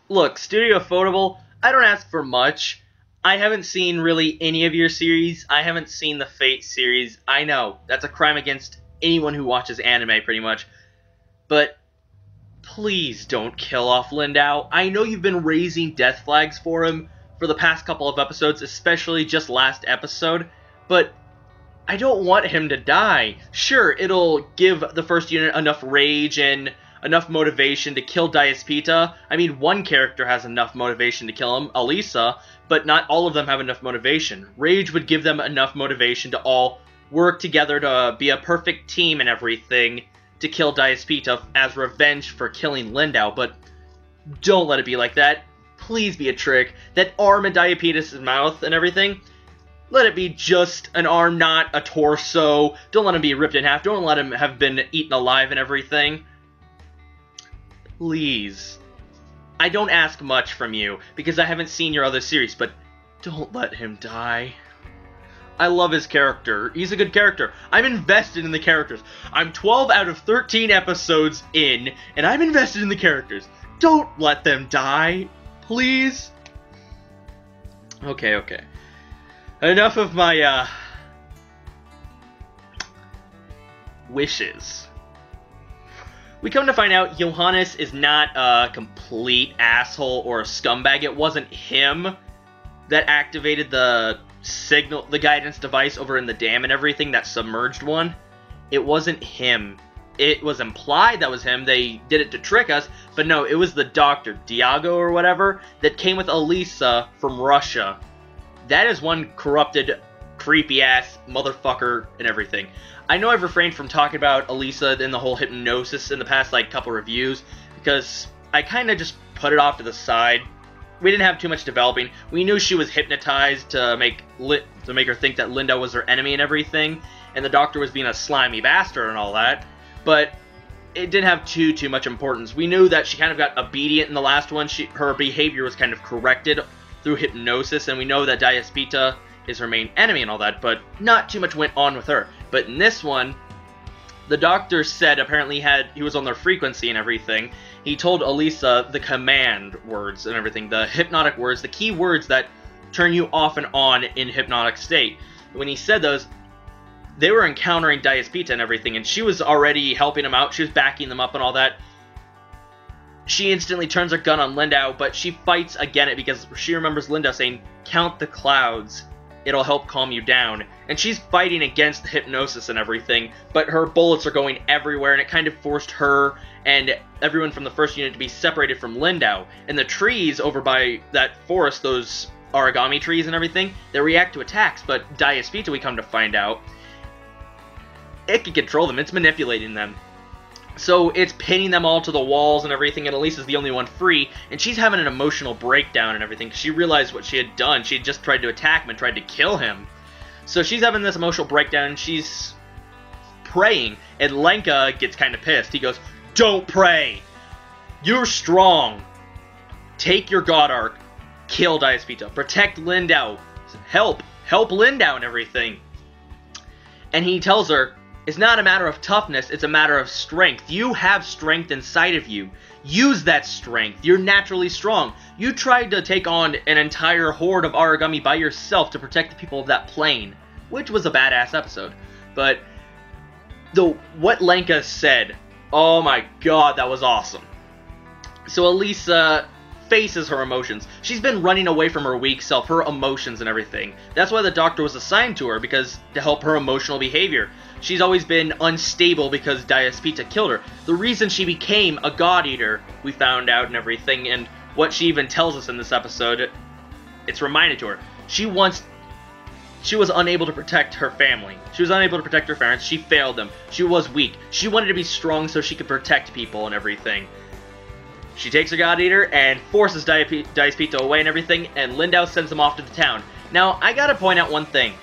look, Studio Photable, I don't ask for much. I haven't seen really any of your series. I haven't seen the Fate series. I know, that's a crime against anyone who watches anime, pretty much. But please don't kill off Lindow. I know you've been raising death flags for him for the past couple of episodes, especially just last episode, but I don't want him to die. Sure, it'll give the first unit enough rage and enough motivation to kill Dyaus Pita. I mean, one character has enough motivation to kill him, Elisa, but not all of them have enough motivation. Rage would give them enough motivation to all work together to be a perfect team and everything to kill Dyaus Pita as revenge for killing Lindow, but don't let it be like that. Please be a trick. That arm in Dyaus Pita's mouth and everything, let it be just an arm, not a torso. Don't let him be ripped in half. Don't let him have been eaten alive and everything. Please. I don't ask much from you, because I haven't seen your other series, but don't let him die. I love his character. He's a good character. I'm invested in the characters. I'm 12 out of 13 episodes in, and I'm invested in the characters. Don't let them die. Please? Okay. Enough of my, wishes. We come to find out Johannes is not a complete asshole or a scumbag. It wasn't him that activated the signal, the guidance device over in the dam and everything, that submerged one. It wasn't him. It was implied that was him. They did it to trick us, but no, it was the doctor, Diago or whatever, that came with Elisa from Russia. That is one corrupted, creepy-ass motherfucker and everything. I know I've refrained from talking about Elisa and the whole hypnosis in the past, like, couple reviews, because I kind of just put it off to the side. We didn't have too much developing. We knew she was hypnotized to make her think that Lindow was her enemy and everything, and the doctor was being a slimy bastard and all that, but it didn't have too much importance. We knew that she kind of got obedient in the last one. Her behavior was kind of corrected through hypnosis, and we know that Dyaus Pita is her main enemy and all that, but not too much went on with her. But in this one, the doctor said apparently he was on their frequency and everything. He told Elisa the command words and everything, the hypnotic words, the key words that turn you off and on in hypnotic state. When he said those, they were encountering Dyaus Pita and everything, and she was already helping them out. She was backing them up and all that. She instantly turns her gun on Lindow, but she fights again because she remembers Lindow saying, "Count the clouds. It'll help calm you down." And she's fighting against the hypnosis and everything, but her bullets are going everywhere, and it kind of forced her and everyone from the first unit to be separated from Lindow. And the trees over by that forest, those origami trees and everything, they react to attacks, but Dyaus Pita, we come to find out, it can control them. It's manipulating them. So it's pinning them all to the walls and everything, and Elisa's the only one free, and she's having an emotional breakdown and everything, because she realized what she had done. She had just tried to attack him and tried to kill him. So she's having this emotional breakdown, and she's praying, and Lenka gets kind of pissed. He goes, "Don't pray! You're strong! Take your God Arc, kill Dyaus Pita, protect Lindow, help Lindow and everything." And he tells her, it's not a matter of toughness, it's a matter of strength. You have strength inside of you. Use that strength. You're naturally strong. You tried to take on an entire horde of origami by yourself to protect the people of that plane, which was a badass episode. But what Lenka said, oh my god, that was awesome. So Elisa faces her emotions. She's been running away from her weak self, her emotions and everything. That's why the doctor was assigned to her, because to help her emotional behavior. She's always been unstable because Dyaus Pita killed her. The reason she became a God Eater, we found out and everything, and what she even tells us in this episode, it's reminded to her. She was unable to protect her family. She was unable to protect her parents. She failed them. She was weak. She wanted to be strong so she could protect people and everything. She takes her God Eater and forces Dyaus Pita away and everything, and Lindow sends them off to the town. Now, I gotta point out one thing.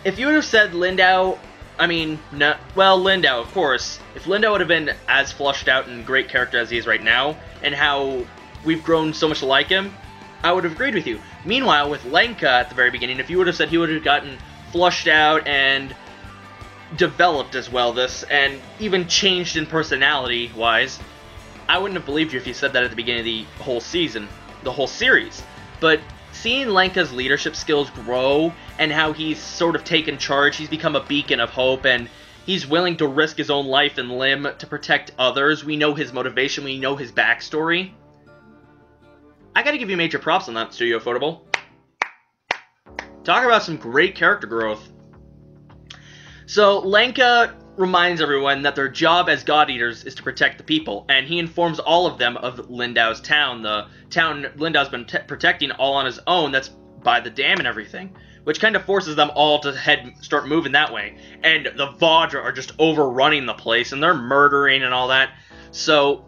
If you would have said Lindow, Lindow, of course. If Lindow would have been as flushed out and great character as he is right now, and how we've grown so much to like him, I would have agreed with you. Meanwhile, with Lenka at the very beginning, if you would have said he would have gotten flushed out and developed as well and even changed in personality-wise, I wouldn't have believed you if you said that at the beginning of the whole season, the whole series. But seeing Lenka's leadership skills grow and how he's sort of taken charge, he's become a beacon of hope, and he's willing to risk his own life and limb to protect others. We know his motivation, we know his backstory. I gotta give you major props on that, Studio Photable. Talk about some great character growth. So, Lenka reminds everyone that their job as God Eaters is to protect the people, and he informs all of them of Lindow's town, the town Lindow's been protecting all on his own, that's by the dam and everything, which kind of forces them all to start moving that way. And the Vajra are just overrunning the place, and they're murdering and all that. So,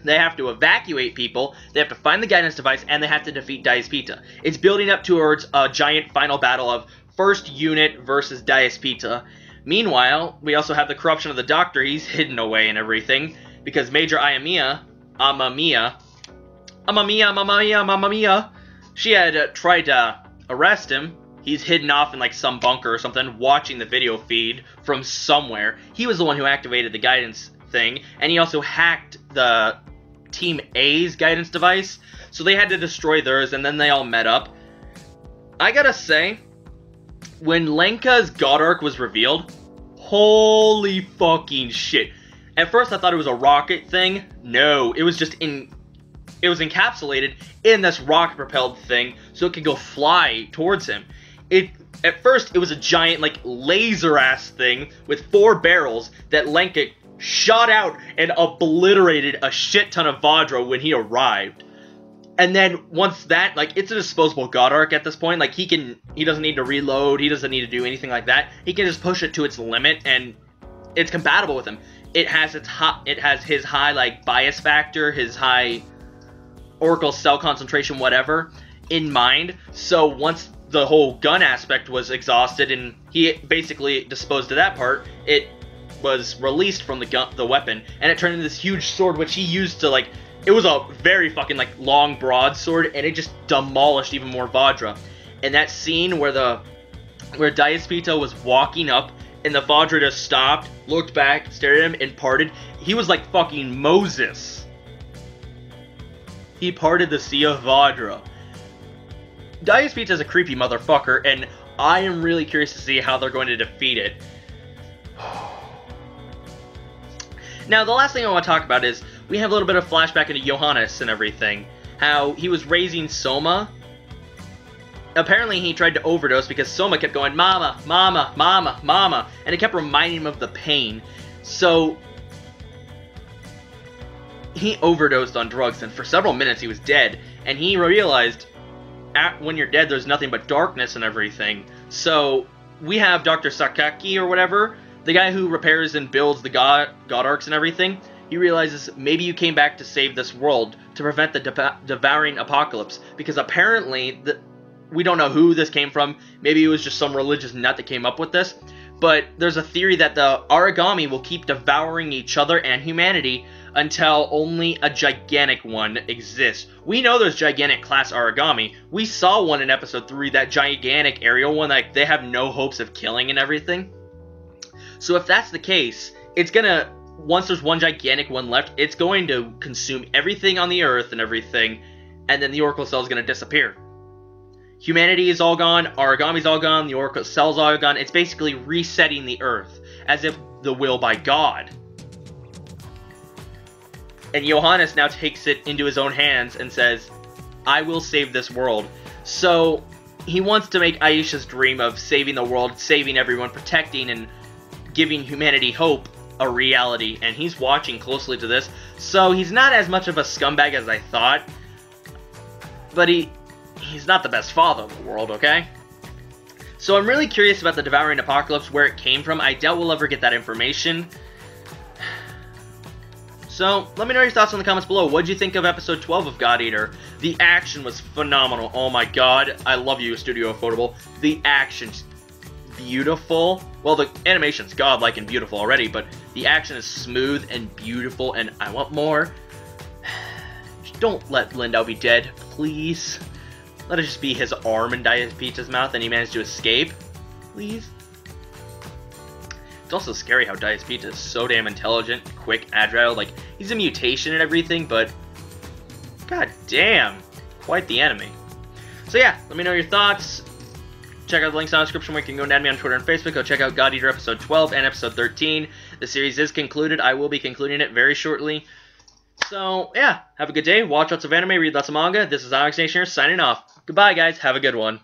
they have to evacuate people, they have to find the guidance device, and they have to defeat Dyaus Pita. It's building up towards a giant final battle of first unit versus Dyaus Pita. Meanwhile, we also have the corruption of the Doctor. He's hidden away and everything, because Major Amamiya, she had tried to arrest him. He's hidden off in like some bunker or something, watching the video feed from somewhere. He was the one who activated the guidance thing, and he also hacked the Team A's guidance device, so they had to destroy theirs, and then they all met up. I gotta say, when Lenka's God Arc was revealed, holy fucking shit. At first I thought it was a rocket thing. No, it was just it was encapsulated in this rocket-propelled thing, so it could go fly towards him. At first, it was a giant, like, laser-ass thing with 4 barrels that Lenka shot out and obliterated a shit ton of Vajra when he arrived. And then, once that, like, it's a disposable God Arc at this point. Like, he doesn't need to reload, he doesn't need to do anything like that. He can just push it to its limit, and it's compatible with him. It has his high, like, bias factor, his high Oracle cell concentration, whatever, in mind. So once the whole gun aspect was exhausted and he basically disposed of that part, it was released from the weapon, and it turned into this huge sword, which he used to, like, it was a very fucking, like, long broadsword, and it just demolished even more Vajra. And that scene where Dyaus Pita was walking up, and the Vajra just stopped, looked back, stared at him, and parted, he was like fucking Moses. He parted the sea of Vajra. Dyaus Pita is a creepy motherfucker, and I am really curious to see how they're going to defeat it. Now, the last thing I want to talk about is, we have a little bit of flashback into Johannes and everything. How he was raising Soma. Apparently he tried to overdose because Soma kept going, "Mama, Mama, Mama, Mama," and it kept reminding him of the pain. So he overdosed on drugs, and for several minutes he was dead, and he realized when you're dead there's nothing but darkness and everything. So we have Dr. Sakaki or whatever, the guy who repairs and builds the God Arcs and everything. He realizes maybe you came back to save this world, to prevent the Devouring Apocalypse, because apparently we don't know who this came from. Maybe it was just some religious nut that came up with this, but there's a theory that the Aragami will keep devouring each other and humanity until only a gigantic one exists. We know there's gigantic class Aragami. We saw one in episode 3, that gigantic aerial one, like they have no hopes of killing and everything. So if that's the case, it's gonna, once there's one gigantic one left, it's going to consume everything on the Earth and everything, and then the Oracle Cell is going to disappear. Humanity is all gone, Aragami's all gone, the Oracle Cell's all gone. It's basically resetting the Earth, as if the will by God. And Johannes now takes it into his own hands and says, "I will save this world." So he wants to make Aisha's dream of saving the world, saving everyone, protecting and giving humanity hope a reality, and he's watching closely to this. So he's not as much of a scumbag as I thought, but he's not the best father in the world, okay? So I'm really curious about the Devouring Apocalypse, where it came from. I doubt we'll ever get that information. So, let me know your thoughts in the comments below. What did you think of episode 12 of God Eater? The action was phenomenal. Oh my god. I love you, Studio Affordable. The action's beautiful. Well, the animation's godlike and beautiful already, but the action is smooth and beautiful, and I want more. Don't let Lindow be dead, please. Let it just be his arm in Dyaus Pita's mouth and he managed to escape. Please. It's also scary how Dyaus Pita is so damn intelligent, quick, agile. Like, He's a mutation and everything, but god damn, quite the enemy. So yeah, let me know your thoughts. Check out the links in the description where you can go and add me on Twitter and Facebook. Go check out God Eater episode 12 and episode 13. The series is concluded. I will be concluding it very shortly. So, yeah, have a good day. Watch lots of anime, read lots of manga. This is Alex Nation here, signing off. Goodbye, guys. Have a good one.